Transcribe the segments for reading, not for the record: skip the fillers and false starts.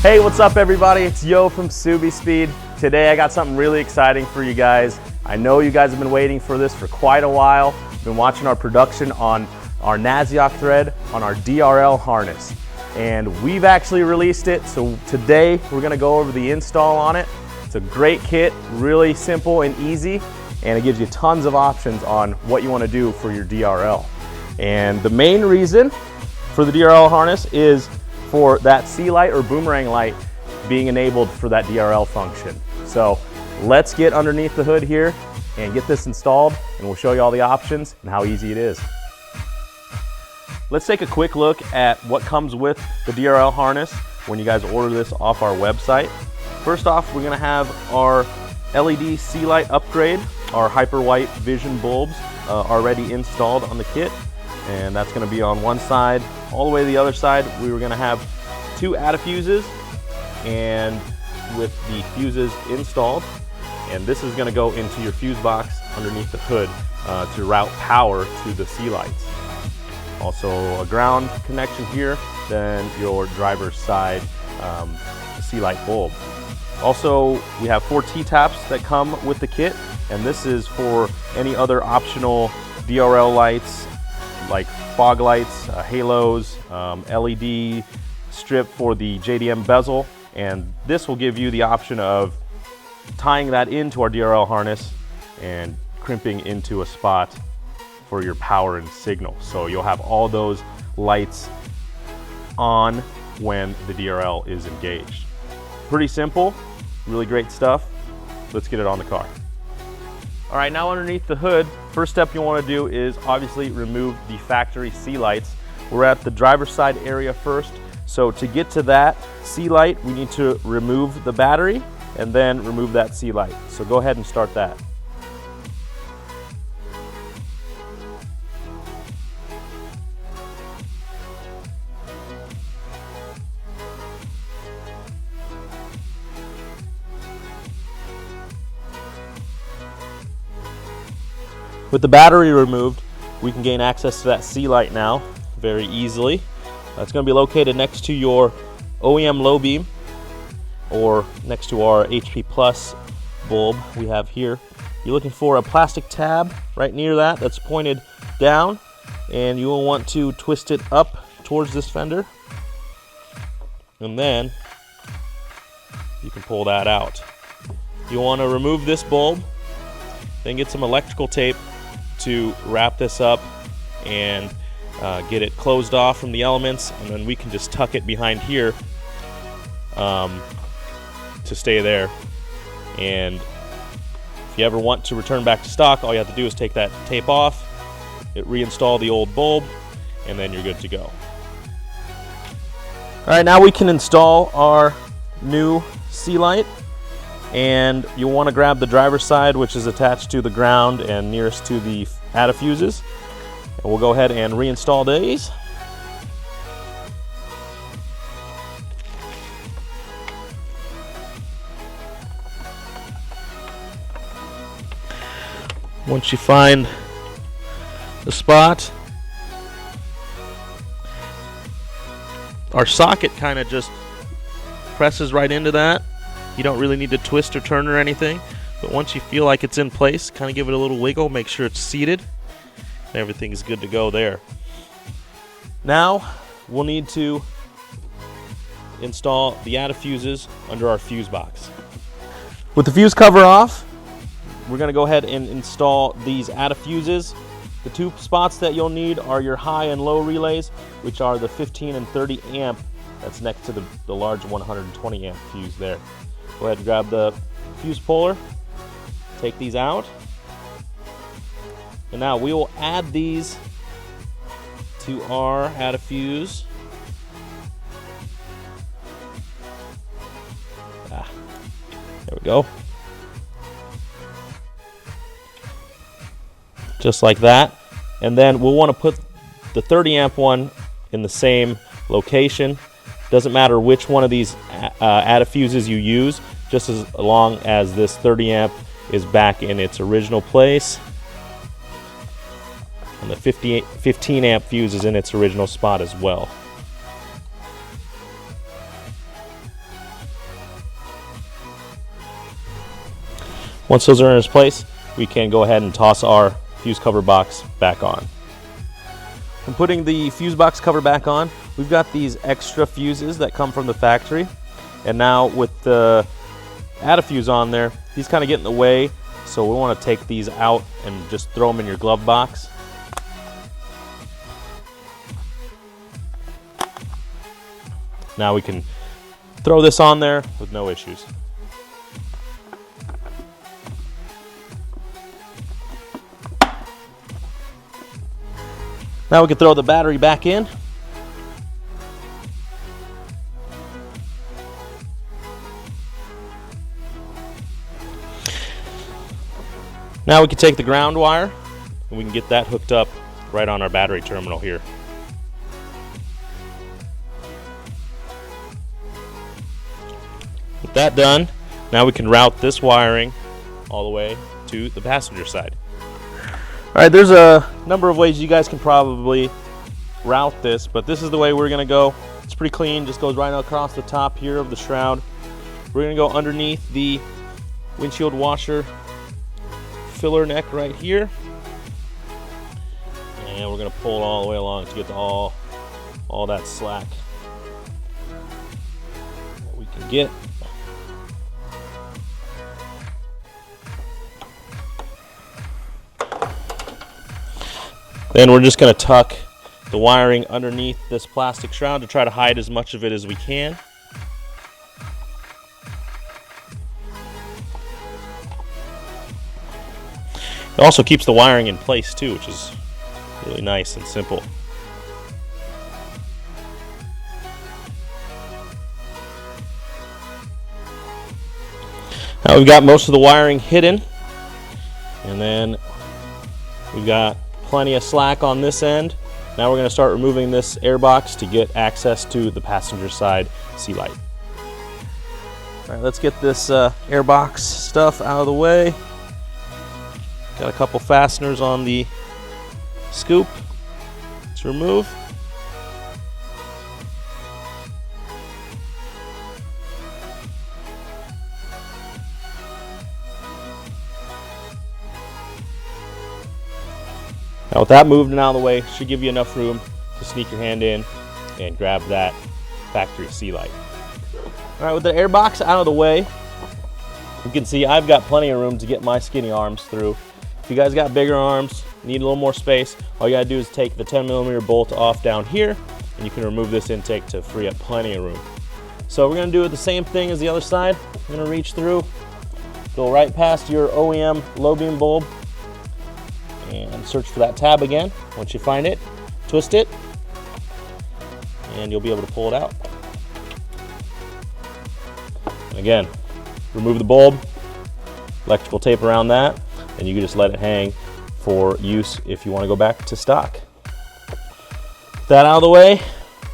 Hey, what's up everybody? It's Yo from Subispeed. Today I got something really exciting for you guys. I know you guys have been waiting for this for quite a while. Been watching our production on our Naziok thread on our DRL harness. And we've actually released it, so today we're gonna go over the install on it. It's a great kit, really simple and easy, and it gives you tons of options on what you wanna do for your DRL. And the main reason for the DRL harness is for that C light or boomerang light being enabled for that DRL function. So let's get underneath the hood here and get this installed, and we'll show you all the options and how easy it is. Let's take a quick look at what comes with the DRL harness when you guys order this off our website. First off, we're gonna have our LED C light upgrade, our hyper white vision bulbs already installed on the kit. And that's going to be on one side. All the way to the other side, we were going to have two fuses, and with the fuses installed, and this is going to go into your fuse box underneath the hood to route power to the C lights. Also a ground connection here, then your driver's side C light bulb. Also, we have 4 T-taps that come with the kit, and this is for any other optional DRL lights like fog lights, halos, LED strip for the JDM bezel, and this will give you the option of tying that into our DRL harness and crimping into a spot for your power and signal. So you'll have all those lights on when the DRL is engaged. Pretty simple, really great stuff. Let's get it on the car. All right, now underneath the hood, first step you want to do is obviously remove the factory C lights. We're at the driver's side area first. So to get to that C light, we need to remove the battery and then remove that C light. So go ahead and start that. With the battery removed, we can gain access to that C light now very easily. It's going to be located next to your OEM low beam or next to our HP Plus bulb we have here. You're looking for a plastic tab right near that that's pointed down, and you will want to twist it up towards this fender, and then you can pull that out. You want to remove this bulb, then get some electrical tape to wrap this up and get it closed off from the elements, and then we can just tuck it behind here to stay there. And if you ever want to return back to stock, all you have to do is take that tape off, reinstall the old bulb, and then you're good to go. All right, now we can install our new C light. And you'll want to grab the driver's side, which is attached to the ground and nearest to the fuses. And we'll go ahead and reinstall these. Once you find the spot, our socket kind of just presses right into that. You don't really need to twist or turn or anything, but once you feel like it's in place, kind of give it a little wiggle, make sure it's seated, and everything's good to go there. Now we'll need to install the fuses under our fuse box. With the fuse cover off, we're going to go ahead and install these fuses. The 2 spots that you'll need are your high and low relays, which are the 15 and 30 amp that's next to the large 120 amp fuse there. Go ahead and grab the fuse puller, take these out, and now we will add these to our fuse. There we go. Just like that. And then we'll want to put the 30 amp one in the same location. Doesn't matter which one of these fuses you use, just as long as this 30 amp is back in its original place. And the 15 amp fuse is in its original spot as well. Once those are in its place, we can go ahead and toss our fuse cover box back on. When putting the fuse box cover back on, we've got these extra fuses that come from the factory. And now with the add a fuse on there, these kind of get in the way. So we want to take these out and just throw them in your glove box. Now we can throw this on there with no issues. Now we can throw the battery back in. Now we can take the ground wire and we can get that hooked up right on our battery terminal here. With that done, now we can route this wiring all the way to the passenger side. Alright, there's a number of ways you guys can probably route this, but this is the way we're going to go. It's pretty clean, just goes right across the top here of the shroud. We're going to go underneath the windshield washer filler neck right here. And we're going to pull it all the way along to get to all that slack that we can get. Then we're just going to tuck the wiring underneath this plastic shroud to try to hide as much of it as we can. It also keeps the wiring in place too, which is really nice and simple. Now we've got most of the wiring hidden, and then we've got plenty of slack on this end. Now we're going to start removing this air box to get access to the passenger side sea light. All right, let's get this air box stuff out of the way. Got a couple fasteners on the scoop to remove. Now with that moved and out of the way, should give you enough room to sneak your hand in and grab that factory sea light. All right, with the air box out of the way, you can see I've got plenty of room to get my skinny arms through. If you guys got bigger arms, need a little more space, all you gotta do is take the 10mm bolt off down here, and you can remove this intake to free up plenty of room. So we're gonna do the same thing as the other side. I'm gonna reach through, go right past your OEM low beam bulb, and search for that tab again. Once you find it, twist it, and you'll be able to pull it out. And again, remove the bulb, electrical tape around that, and you can just let it hang for use if you want to go back to stock. With that out of the way,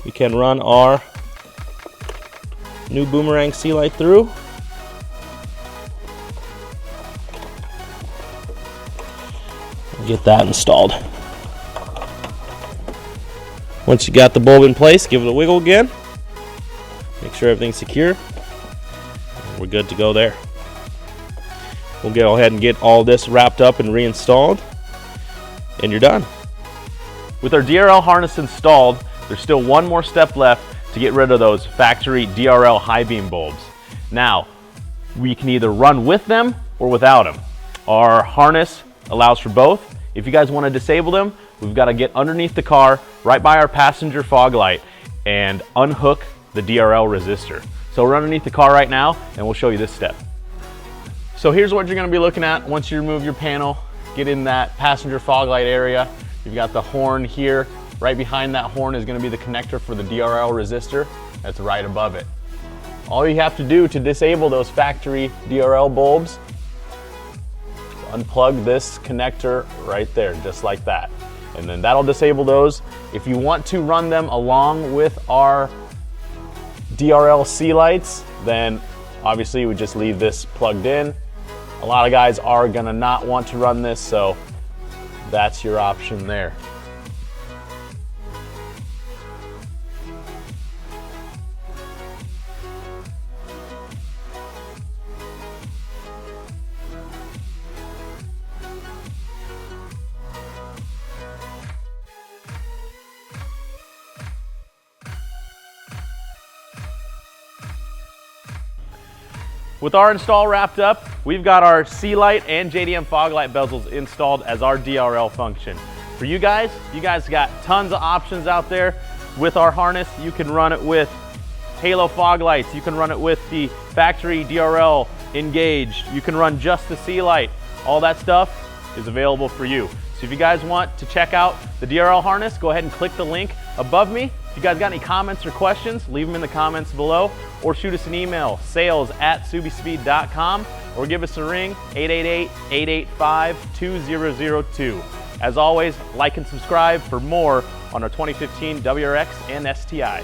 we can run our new boomerang sea light through. Get that installed. Once you got the bulb in place, give it a wiggle again. Make sure everything's secure. We're good to go there. We'll go ahead and get all this wrapped up and reinstalled, and you're done. With our DRL harness installed, there's still one more step left to get rid of those factory DRL high beam bulbs. Now, we can either run with them or without them. Our harness allows for both. If you guys want to disable them, we've got to get underneath the car right by our passenger fog light and unhook the DRL resistor. So we're underneath the car right now, and we'll show you this step. So here's what you're going to be looking at once you remove your panel, get in that passenger fog light area. You've got the horn here. Right behind that horn is going to be the connector for the DRL resistor. That's right above it. All you have to do to disable those factory DRL bulbs, unplug this connector right there, just like that. And then that'll disable those. If you want to run them along with our DRL sea lights, then obviously we just leave this plugged in. A lot of guys are gonna not want to run this, so that's your option there. With our install wrapped up, we've got our C-Light and JDM fog light bezels installed as our DRL function. For you guys got tons of options out there. With our harness, you can run it with halo fog lights, you can run it with the factory DRL engaged, you can run just the C-Light. All that stuff is available for you. So if you guys want to check out the DRL harness, go ahead and click the link above me. If you guys got any comments or questions, leave them in the comments below, or shoot us an email, sales@subispeed.com, or give us a ring, 888-885-2002. As always, like and subscribe for more on our 2015 WRX and STI.